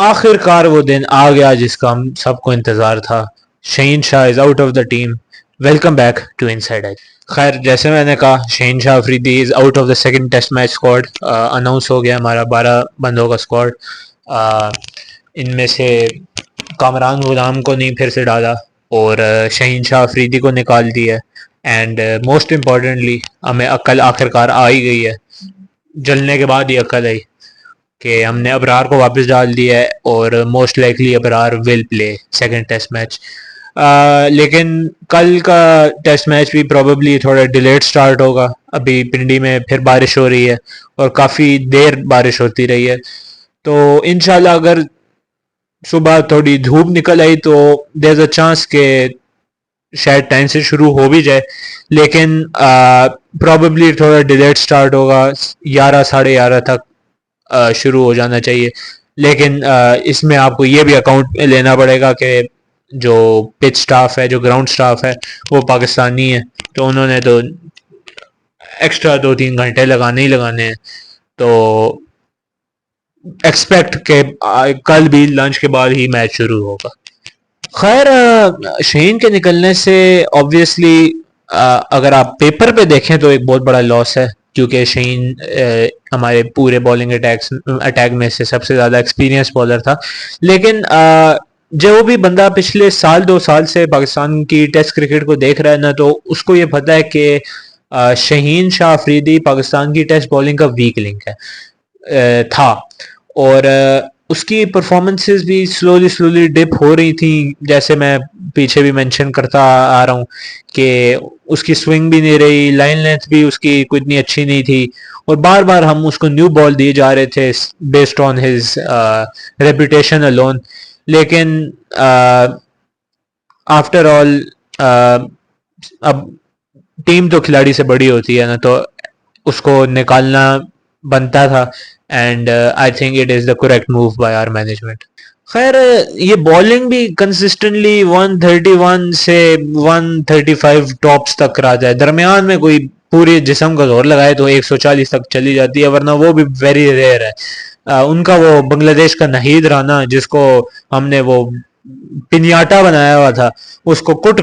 آخر کار وہ دن آ گیا جس کا ہم سب کو انتظار تھا. Shaheen Shah is out of the team. Welcome back to inside edge. خیر جیسے میں نے کہا Shaheen Shah Afridi is out of the second test match squad. Announce ہو گیا ہمارا 12 بندوں کا اسکواڈ. ان میں سے کامران غلام کو نہیں پھر سے ڈالا اور شہین شاہ افریدی کو نکال دیا. اینڈ موسٹ امپورٹنٹلی ہمیں عقل آخر کار آ ہی گئی ہے. جلنے کے بعد ہی عقل آئی کہ ہم نے ابرار کو واپس ڈال دیا ہے اور موسٹ لائکلی ابرار ول پلے سیکنڈ ٹیسٹ میچ. لیکن کل کا ٹیسٹ میچ بھی پروبیبلی تھوڑا ڈیلیڈ سٹارٹ ہوگا. ابھی پنڈی میں پھر بارش ہو رہی ہے اور کافی دیر بارش ہوتی رہی ہے. تو انشاءاللہ اگر صبح تھوڑی دھوپ نکل آئی تو دیر از اے چانس کہ شاید ٹائم سے شروع ہو بھی جائے. لیکن پروبیبلی تھوڑا ڈیلیڈ سٹارٹ ہوگا. 11 ساڑھے 11 تک شروع ہو جانا چاہیے. لیکن اس میں آپ کو یہ بھی اکاؤنٹ میں لینا پڑے گا کہ جو پچ سٹاف ہے جو گراؤنڈ سٹاف ہے وہ پاکستانی ہے. تو انہوں نے تو ایکسٹرا 2-3 گھنٹے لگانے ہی لگانے ہیں. تو ایکسپیکٹ کہ کل بھی لنچ کے بعد ہی میچ شروع ہوگا. خیر شہین کے نکلنے سے آبویسلی اگر آپ پیپر پہ دیکھیں تو ایک بہت بڑا لاس ہے کیونکہ شہین ہمارے پورے بالنگ اٹیک میں سے سب سے زیادہ ایکسپیرینس بالر تھا. لیکن جو بھی بندہ پچھلے 1-2 سال سے پاکستان کی ٹیسٹ کرکٹ کو دیکھ رہا ہے نا تو اس کو یہ پتہ ہے کہ شہین شاہ افریدی پاکستان کی ٹیسٹ بالنگ کا ویک لنک ہے تھا. اور اس کی پرفارمنسز بھی سلولی ڈپ ہو رہی تھیں. جیسے میں پیچھے بھی مینشن کرتا آ رہا ہوں کہ اس کی سوئنگ بھی نہیں رہی, لائن لینتھ بھی اس کی کوئی اتنی اچھی نہیں تھی اور بار بار ہم اس کو نیو بال دیے جا رہے تھے based on his reputation alone. لیکن آفٹر آل اب ٹیم تو کھلاڑی سے بڑی ہوتی ہے نا تو اس کو نکالنا بنتا تھا. And I think it is the correct move by our management. خیر یہ بالنگ بھی کنسسٹنٹلی 131 سے 135 ٹاپس تک کرا جائے, درمیان میں کوئی پورے جسم کا زور لگائے تو 140 تک چلی جاتی ہے, ورنہ وہ بھی ویری ریئر ہے. ان کا وہ بنگلہ دیش کا نہید رانا جس کو ہم نے وہ پنیاٹا بنایا ہوا تھا اس کو کٹ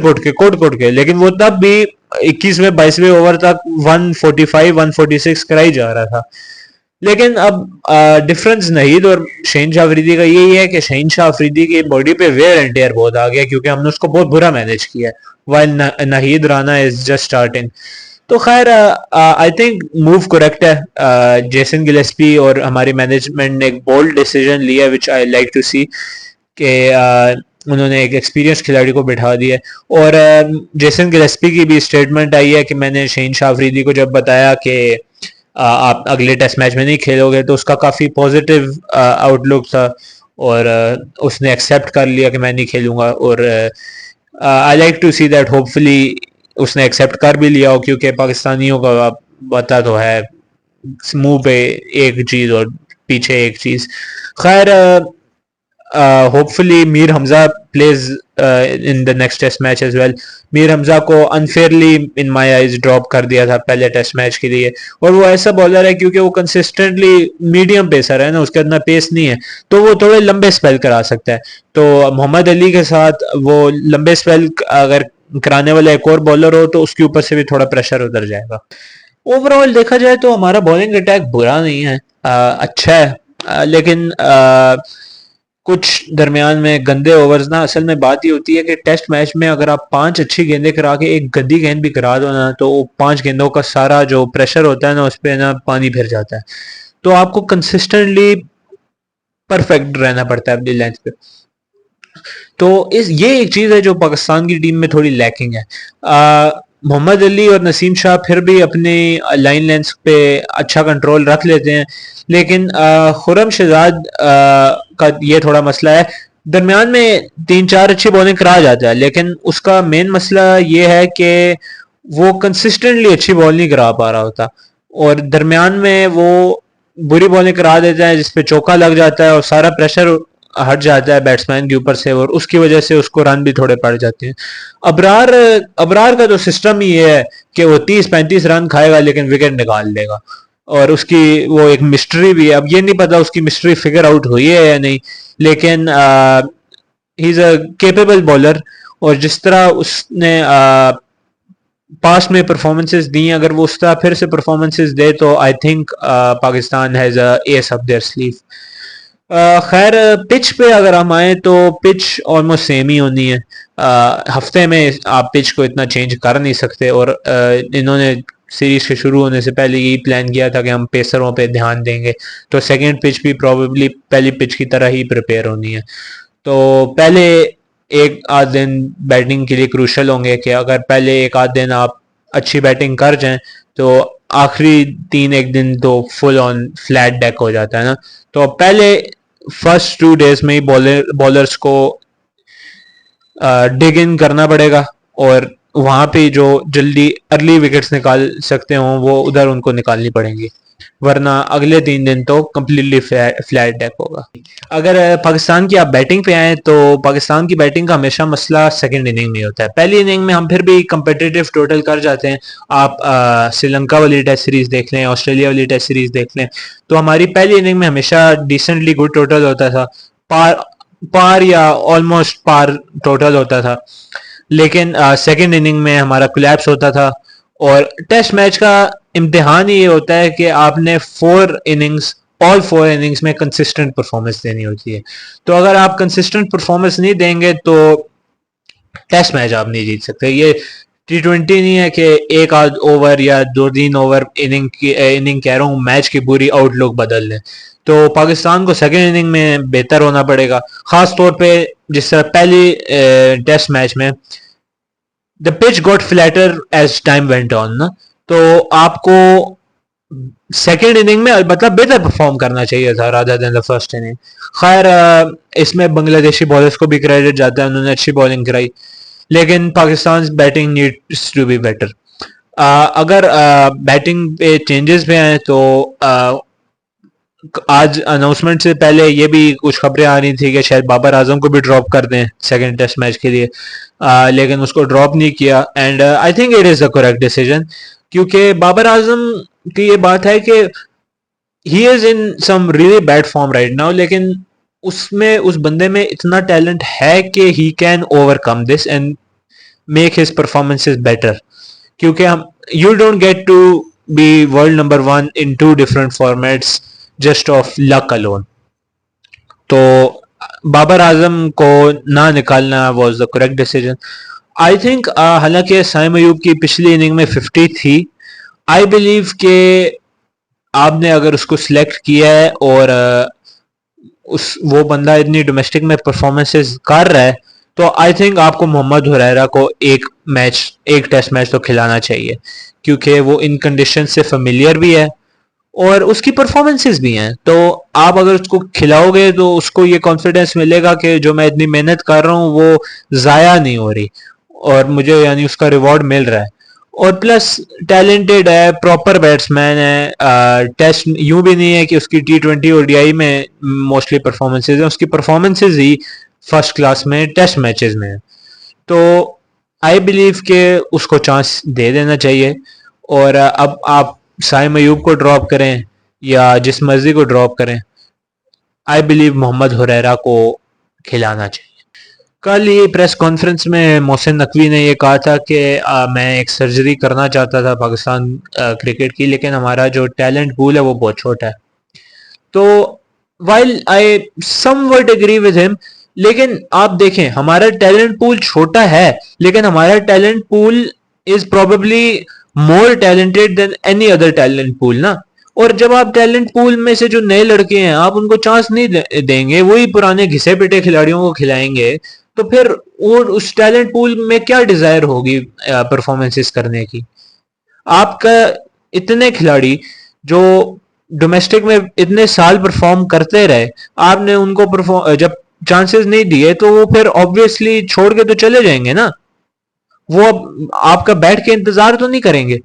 کے لیکن وہ تب بھی 21ویں 22ویں اوور تک 145 146 کرائی جا رہا تھا. لیکن اب ڈفرنس نہید اور شہین شاہ افریدی کا یہی ہے کہ شہین شاہ افریدی کی باڈی پہ ویئر اینڈ ٹیئر بہت آ گیا کیونکہ ہم نے اس کو بہت برا مینیج کیا ہے while Naheed Rana is just starting. تو خیر آئی تھنک موو کریکٹ ہے. جیسن گلیسپی اور ہماری مینجمنٹ نے ایک بولڈ ڈیسیجن لیا وچ آئی لائک ٹو سی کہ انہوں نے ایک ایکسپیرینس کھلاڑی کو بٹھا دیا. اور جیسن گلیسپی کی بھی اسٹیٹمنٹ آئی ہے کہ میں نے شہین شاہ افریدی کو جب بتایا کہ آپ اگلے ٹیسٹ میچ میں نہیں کھیلو گے تو اس کا کافی پازیٹیو آؤٹ لک تھا اور اس نے ایکسیپٹ کر لیا کہ میں نہیں کھیلوں گا. اور I like to see that hopefully اس نے ایکسیپٹ کر بھی لیا ہو کیونکہ پاکستانیوں کا پتہ تو ہے منہ پہ ایک چیز اور پیچھے ایک چیز. خیر hopefully Mir Hamza plays in the next test match as well. Mir Hamza کو unfairly in my eyes drop کر دیا تھا پہلے ٹیسٹ میچ کے لیے اور وہ ایسا بالر ہے کیونکہ وہ کنسسٹنٹلی میڈیم پیسر ہے نا, اس کے اتنا پیس نہیں ہے تو وہ تھوڑے لمبے سپیل کرا سکتا ہے. تو محمد علی کے ساتھ وہ لمبے سپیل اگر کرانے والا ایک اور بالر ہو تو اس کے اوپر سے بھی تھوڑا پریشر اتر جائے گا. اوور آل دیکھا جائے تو ہمارا بالنگ اٹیک برا نہیں ہے, اچھا ہے. لیکن کچھ درمیان میں گندے اوورز نا, اصل میں بات یہ ہوتی ہے کہ ٹیسٹ میچ میں اگر آپ 5 اچھی گیندیں کرا کے ایک گندی گیند بھی کرا دو نا تو 5 گیندوں کا سارا جو پریشر ہوتا ہے نا اس پہ نا پانی پھر جاتا ہے. تو آپ کو کنسسٹنٹلی پرفیکٹ رہنا پڑتا ہے اپنی لینتھ پہ. تو یہ ایک چیز ہے جو پاکستان کی ٹیم میں تھوڑی لیکنگ ہے. محمد علی اور نسیم شاہ پھر بھی اپنی لائن لینس پہ اچھا کنٹرول رکھ لیتے ہیں لیکن خرم شہزاد کا یہ تھوڑا مسئلہ ہے, درمیان میں 3-4 اچھی بالنگ کرا جاتا ہے لیکن اس کا مین مسئلہ یہ ہے کہ وہ کنسسٹنٹلی اچھی بال نہیں کرا پا رہا ہوتا اور درمیان میں وہ بری بالنگ کرا دیتا ہے جس پہ چوکا لگ جاتا ہے اور سارا پریشر ہٹ جاتا ہے بیٹسمین کے اوپر سے اور اس کی وجہ سے اس کو رن بھی تھوڑے پڑ جاتے ہیں. ابرار کا تو سسٹم ہی یہ ہے کہ وہ 30-35 رن کھائے گا لیکن وکٹ نکال لے گا. اور اس کی وہ ایک مسٹری بھی ہے. اب یہ نہیں پتا اس کی مسٹری فگر آؤٹ ہوئی ہے یا نہیں, لیکن ہی از اے کیپیبل بالر. اور جس طرح اس نے پاسٹ میں پرفارمنسز دی, اگر وہ اس طرح پھر سے پرفارمنسز دے تو I think Pakistan has a ace up their sleeve. خیر پچ پہ اگر ہم آئیں تو پچ آلموسٹ سیم ہی ہونی ہے. ہفتے میں آپ پچ کو اتنا چینج کر نہیں سکتے, اور انہوں نے سیریز کے شروع ہونے سے پہلے یہی پلان کیا تھا کہ ہم پیسروں پہ دھیان دیں گے, تو سیکنڈ پچ بھی پروبیبلی پہلی پچ کی طرح ہی پریپیئر ہونی ہے. تو پہلے ایک آدھ دن بیٹنگ کے لیے کروشل ہوں گے, کہ اگر پہلے ایک آدھ دن آپ اچھی بیٹنگ کر جائیں تو آخری 3 دن تو فل آن فلیٹ ڈیک ہو جاتا ہے نا. تو پہلے فرسٹ 2 days میں ہی بالرس کو ڈگ ان کرنا پڑے گا, اور وہاں پہ جو جلدی ارلی وکٹس نکال سکتے ہوں وہ ادھر ان کو نکالنی پڑیں گی, ورنہ اگلے 3 دن تو کمپلیٹلی فلیٹ ڈیک ہوگا. اگر پاکستان کی آپ بیٹنگ پہ آئیں تو پاکستان کی بیٹنگ کا ہمیشہ مسئلہ سیکنڈ اننگ میں ہوتا ہے. پہلی اننگ میں ہم پھر بھی کمپیٹیٹیو ٹوٹل کر جاتے ہیں. آپ سری لنکا والی ٹیسٹ سیریز دیکھ لیں, آسٹریلیا والی ٹیسٹ سیریز دیکھ لیں, تو ہماری پہلی اننگ میں ہمیشہ ڈیسنٹلی گڈ ٹوٹل ہوتا تھا, پار یا آلموسٹ پار ٹوٹل ہوتا تھا. لیکن سیکنڈ اننگ میں ہمارا کولیپس ہوتا تھا. اور ٹیسٹ میچ کا امتحان ہی یہ ہوتا ہے کہ آپ نے آل 4 اننگز میں کنسسٹنٹ پرفارمنس دینی ہوتی ہے. تو اگر آپ کنسسٹنٹ پرفارمنس نہیں دیں گے تو ٹیسٹ میچ آپ نہیں جیت سکتے. یہ T20 نہیں ہے کہ ایک آدھ اوور یا 2-3 اوور اننگ کہہ رہا ہوں میچ کی پوری آؤٹ لک بدل دیں. تو پاکستان کو سیکنڈ اننگ میں بہتر ہونا پڑے گا, خاص طور پہ جس طرح پہلی ٹیسٹ میچ میں the pitch got flatter as time went on نا, تو آپ کو سیکنڈ اننگ میں مطلب بہتر پرفارم کرنا چاہیے تھا rather than the first inning. خیر اس میں بنگلہ دیشی بالرز کو بھی کریڈٹ جاتا ہے, انہوں نے اچھی بالنگ کرائی, لیکن Pakistan batting needs to be better. اگر بیٹنگ پہ چینجز پہ آئیں تو آج اناؤنسمنٹ سے پہلے یہ بھی کچھ خبریں آ رہی تھی کہ شاید بابر اعظم کو بھی ڈراپ کر دیں سیکنڈ ٹیسٹ میچ کے لیے, لیکن اس کو ڈراپ نہیں کیا. And I think it is the correct decision, کیونکہ بابر اعظم کی یہ بات ہے کہ he is in some really bad form right now, لیکن اس بندے میں اتنا ٹیلنٹ ہے کہ he can overcome this and make his performances better. کیونکہ you don't get to be world number 1 in 2 different formats just off luck alone. تو بابر اعظم کو نہ نکالنا was the correct decision I think. حالانکہ سائم ایوب کی پچھلی اننگ میں 50 تھی, آئی بلیو کہ آپ نے اگر اس کو سلیکٹ کیا ہے اور وہ بندہ اتنی ڈومیسٹک میں پرفارمنسز کر رہا ہے, تو آئی تھنک آپ کو محمد حریرہ کو ایک ٹیسٹ میچ تو کھلانا چاہیے, کیونکہ وہ ان کنڈیشن سے فیملیئر بھی ہے اور اس کی پرفارمنسز بھی ہیں. تو آپ اگر اس کو کھلاؤ گے تو اس کو یہ کانفیڈنس ملے گا کہ جو میں اتنی محنت کر رہا ہوں وہ ضائع نہیں ہو رہی, اور مجھے یعنی اس کا ریوارڈ مل رہا ہے. اور پلس ٹیلنٹڈ ہے, پراپر بیٹسمین ہے. ٹیسٹ یوں بھی نہیں ہے کہ اس کی T20 ODI میں موسٹلی پرفارمنسز ہیں, اس کی پرفارمنسز ہی فرسٹ کلاس میں ٹیسٹ میچز میں ہیں. تو آئی بلیو کہ اس کو چانس دے دینا چاہیے. اور اب آپ سائم ایوب کو ڈراپ کریں یا جس مرضی کو ڈراپ کریں, آئی بلیو محمد حریرہ کو کھلانا چاہیے. کل ہی پریس کانفرنس میں محسن نقوی نے یہ کہا تھا کہ میں ایک سرجری کرنا چاہتا تھا پاکستان کرکٹ کی, لیکن ہمارا جو ٹیلنٹ پول ہے وہ بہت چھوٹا ہے. تو while I some what agree with ہم, لیکن آپ دیکھیں ہمارا ٹیلنٹ پول چھوٹا ہے, لیکن ہمارا ٹیلنٹ پول از پروبیبلی مور ٹیلنٹڈ دین اینی ادر ٹیلنٹ پول نا. اور جب آپ ٹیلنٹ پول میں سے جو نئے لڑکے ہیں آپ ان کو چانس نہیں دیں گے, وہی پرانے گھسے پٹے کھلاڑیوں کو کھلائیں گے, تو پھر اس ٹیلنٹ پول میں کیا ڈیزائر ہوگی پرفارمنسز کرنے کی. آپ کا اتنے کھلاڑی جو ڈومیسٹک میں اتنے سال پرفارم کرتے رہے, آپ نے ان کو جب چانسز نہیں دیے تو وہ پھر آبویسلی چھوڑ کے تو چلے جائیں گے نا. وہ اب آپ کا بیٹھ کے انتظار تو نہیں کریں گے.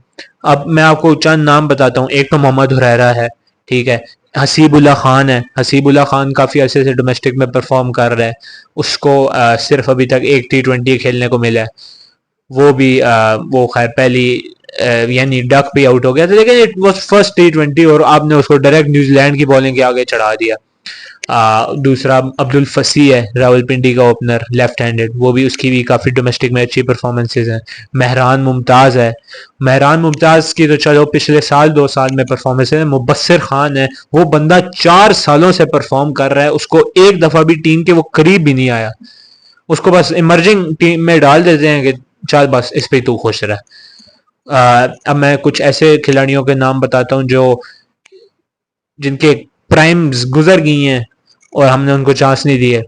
اب میں آپ کو چند نام بتاتا ہوں. ایک تو محمد حریرہ ہے, ٹھیک ہے. حسیب اللہ خان ہے, حسیب اللہ خان کافی عرصے سے ڈومیسٹک میں پرفارم کر رہا ہے, اس کو صرف ابھی تک ایک T20 کھیلنے کو ملا ہے, وہ خیر پہلی یعنی ڈک بھی آؤٹ ہو گیا تھا, لیکن اٹ واز فرسٹ T20 اور آپ نے اس کو ڈائریکٹ نیوزی لینڈ کی بالنگ کے آگے چڑھا دیا. دوسرا عبد الفصیح ہے راول پنڈی کا اوپنر لیفٹ ہینڈڈ, وہ بھی اس کی بھی کافی ڈومیسٹک میں اچھی پرفارمنسز ہیں. مہران ممتاز ہے, مہران ممتاز کی تو چلو پچھلے سال 2 سال میں پرفارمنس ہے. مبصر خان ہے, وہ بندہ 4 سالوں سے پرفارم کر رہا ہے, اس کو ایک دفعہ بھی ٹیم کے وہ قریب بھی نہیں آیا, اس کو بس ایمرجنگ ٹیم میں ڈال دیتے ہیں کہ چل بس اس پہ تو خوش رہ. اب میں کچھ ایسے کھلاڑیوں کے نام بتاتا ہوں جو جن کے پرائمز گزر گئی ہیں اور ہم نے ان کو چانس نہیں دی ہے.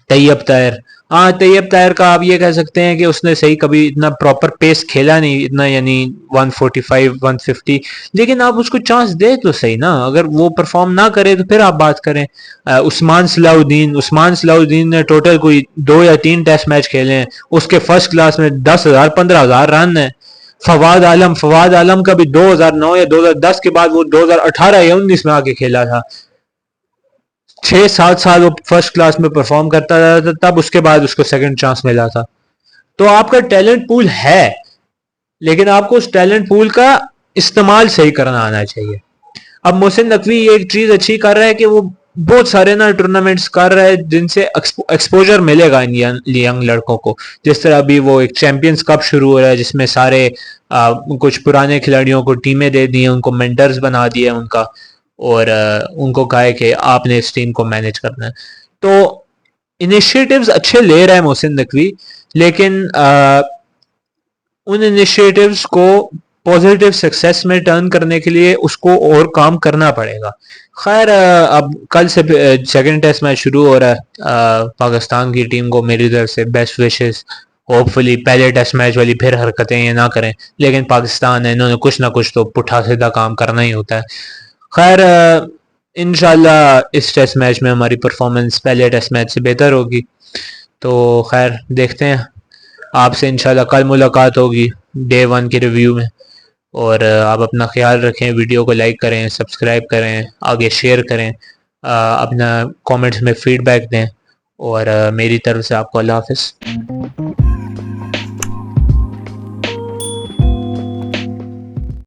طیب طاہر, ہاں طیب طاہر کا آپ یہ کہہ سکتے ہیں کہ اس نے صحیح کبھی اتنا پراپر پیس کھیلا نہیں, اتنا یعنی 145 150, لیکن آپ اس کو چانس دے تو صحیح نا. اگر وہ پرفارم نہ کرے تو پھر آپ بات کریں. عثمان صلاح الدین نے ٹوٹل کوئی 2 یا 3 ٹیسٹ میچ کھیلے ہیں, اس کے فرسٹ کلاس میں 10,000 15,000 رن ہیں. فواد عالم کا بھی 2009 یا 2010 کے بعد وہ 2018 یا 19 میں آ کے کھیلا تھا. 6-7 سال وہ فرسٹ کلاس میں پرفارم کرتا تھا, تب اس کے بعد اس کو سیکنڈ چانس ملا تھا. تو آپ کا ٹیلنٹ پول ہے, لیکن آپ کو اس ٹیلنٹ پول کا استعمال صحیح کرنا آنا چاہیے. اب محسن نقوی یہ ایک چیز اچھی کر رہا ہے کہ وہ بہت سارے نا ٹورنامنٹس کر رہا ہے جن سے ایکسپوجر ملے گا ان ینگ لڑکوں کو. جس طرح ابھی وہ ایک چیمپئنز کپ شروع ہو رہا ہے جس میں سارے کچھ پرانے کھلاڑیوں کو ٹیمیں دے دی ہیں, ان کو مینٹرز بنا دیے ان کا, اور ان کو کہا ہے کہ آپ نے اس ٹیم کو مینج کرنا ہے. تو انیشیٹوز اچھے لے رہا ہے محسن نقوی, لیکن ان انیشیٹوز کو پازیٹیو سکسیس میں ٹرن کرنے کے لیے اس کو اور کام کرنا پڑے گا. خیر اب کل سے سیکنڈ ٹیسٹ میچ شروع ہو رہا ہے, پاکستان کی ٹیم کو میری طرف سے بیسٹ وشز. ہوپ فلی پہلے ٹیسٹ میچ والی پھر حرکتیں یہ نہ کریں, لیکن پاکستان ہے, انہوں نے کچھ نہ کچھ تو پٹھا سیدھا کام کرنا ہی ہوتا ہے. خیر انشاءاللہ اس ٹیسٹ میچ میں ہماری پرفارمنس پہلے ٹیسٹ میچ سے بہتر ہوگی. تو خیر دیکھتے ہیں, آپ سے انشاءاللہ کل ملاقات ہوگی ڈے 1 کے ریویو میں. اور آپ اپنا خیال رکھیں, ویڈیو کو لائک کریں, سبسکرائب کریں, آگے شیئر کریں, اپنا کامنٹس میں فیڈ بیک دیں, اور میری طرف سے آپ کو اللہ حافظ.